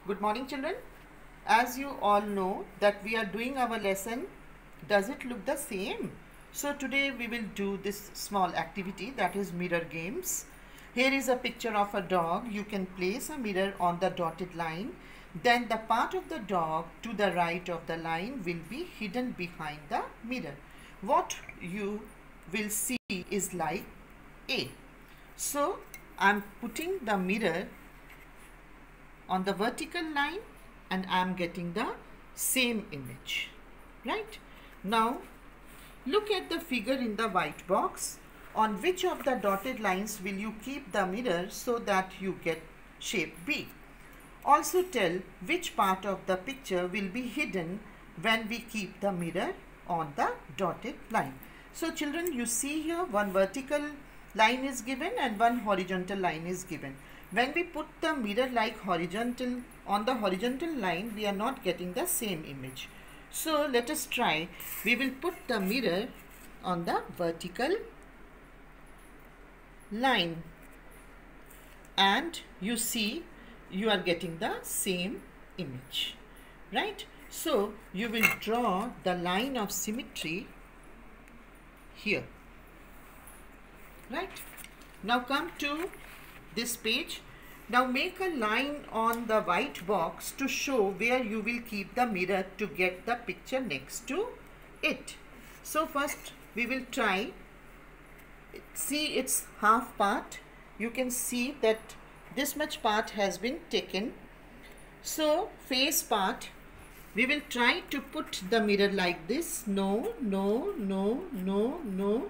Good morning, children. As you all know that we are doing our lesson, does it look the same? So today we will do this small activity, that is mirror games. Here is a picture of a dog. You can place a mirror on the dotted line. Then the part of the dog to the right of the line will be hidden behind the mirror. What you will see is like A. So I am putting the mirror on the vertical line and I am getting the same image, right? Now look at the figure in the white box. On which of the dotted lines will you keep the mirror so that you get shape B? Also tell which part of the picture will be hidden when we keep the mirror on the dotted line. So children, you see here one vertical line is given and one horizontal line is given. When we put the mirror like horizontal on the horizontal line, we are not getting the same image. So let us try. We will put the mirror on the vertical line and you see you are getting the same image, right? So you will draw the line of symmetry here, right? Now come to this page. Now make a line on the white box to show where you will keep the mirror to get the picture next to it. So first we will try. See its half part. You can see that this much part has been taken. So face part, we will try to put the mirror like this. No, no, no, no, no,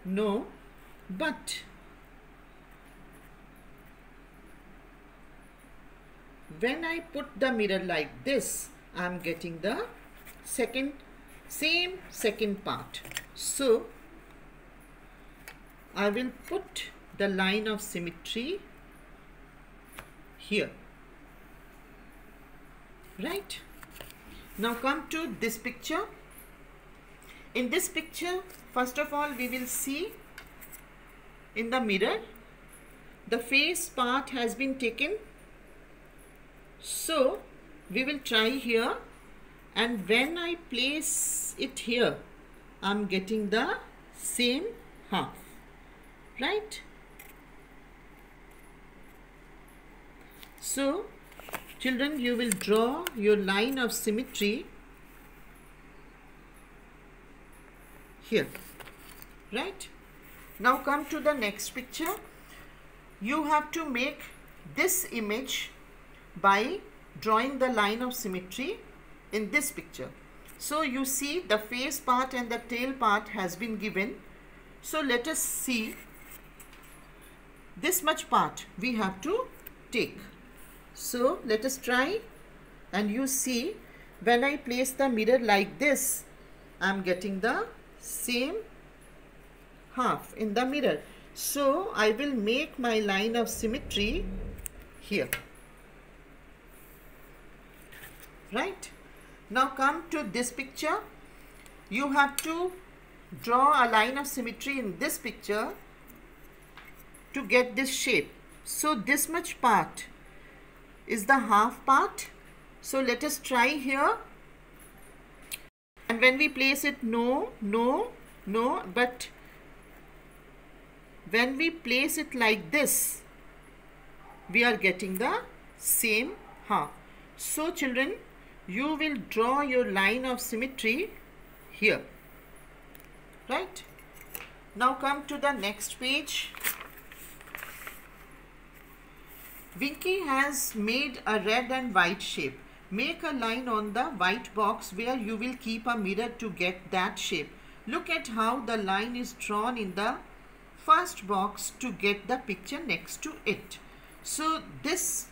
no. But when I put the mirror like this, I am getting the same second part. So I will put the line of symmetry here, right? Now come to this picture. In this picture, first of all, we will see in the mirror, the face part has been taken. So we will try here, and when I place it here, I am getting the same half, right? So children, you will draw your line of symmetry here, right? Now come to the next picture. You have to make this image by drawing the line of symmetry in this picture. So you see the face part and the tail part has been given. So let us see, this much part we have to take. So let us try, and you see when I place the mirror like this, I am getting the same half in the mirror. So I will make my line of symmetry here, right? Now come to this picture. You have to draw a line of symmetry in this picture to get this shape. So this much part is the half part. So let us try here, and when we place it, no, no, no, but when we place it like this, we are getting the same half. So children, you will draw your line of symmetry here, right? Now come to the next page. Vinky has made a red and white shape. Make a line on the white box where you will keep a mirror to get that shape. Look at how the line is drawn in the first box to get the picture next to it. So this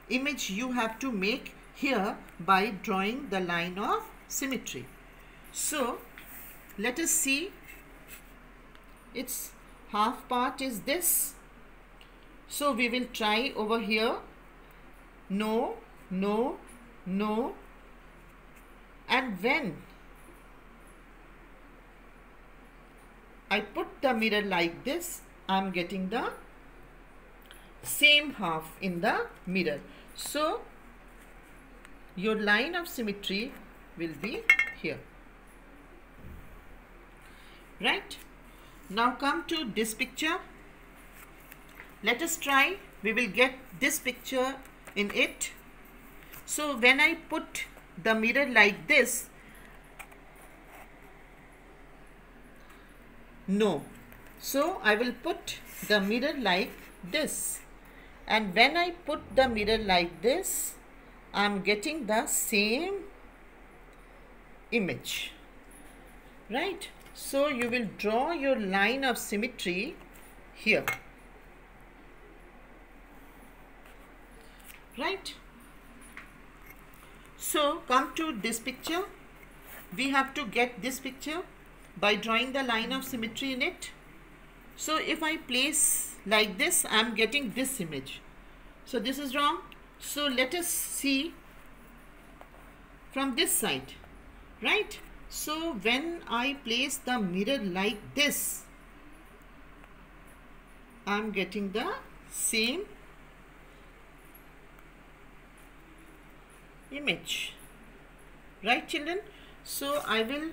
image you have to make here by drawing the line of symmetry. So let us see, its half part is this. So we will try over here. No, no, no. And when I put the mirror like this, I am getting the same half in the mirror. So your line of symmetry will be here. Right? Now come to this picture. Let us try. We will get this picture in it. So when I put the mirror like this, no. So I will put the mirror like this. And when I put the mirror like this, I am getting the same image. Right? So you will draw your line of symmetry here. Right? So come to this picture. We have to get this picture by drawing the line of symmetry in it. So if I place like this, I am getting this image. So this is wrong. So let us see from this side. Right? So when I place the mirror like this, I am getting the same image. Right, children? So I will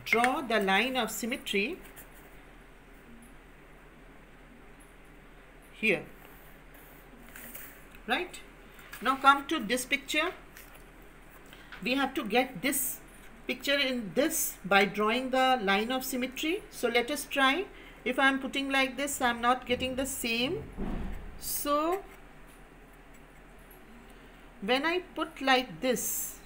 draw the line of symmetry here. Right? Now come to this picture. We have to get this picture in this by drawing the line of symmetry. So let us try. If I am putting like this, I am not getting the same. So when I put like this,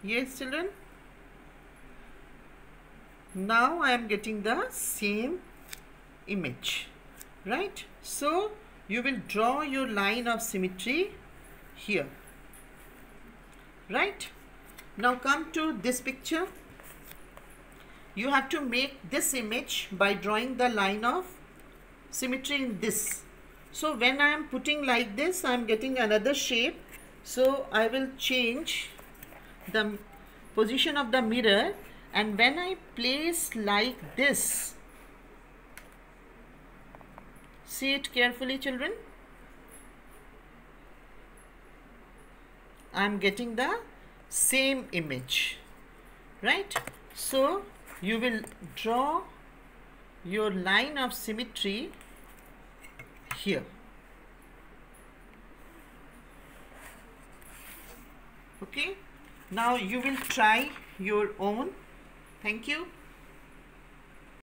yes children, now I am getting the same image. Right? So you will draw your line of symmetry here. Right? Now come to this picture. You have to make this image by drawing the line of symmetry in this. So when I am putting like this, I am getting another shape. So I will change the position of the mirror, and when I place like this, see it carefully children, I am getting the same image. Right? So you will draw your line of symmetry here. Okay? Now you will try your own. Thank you.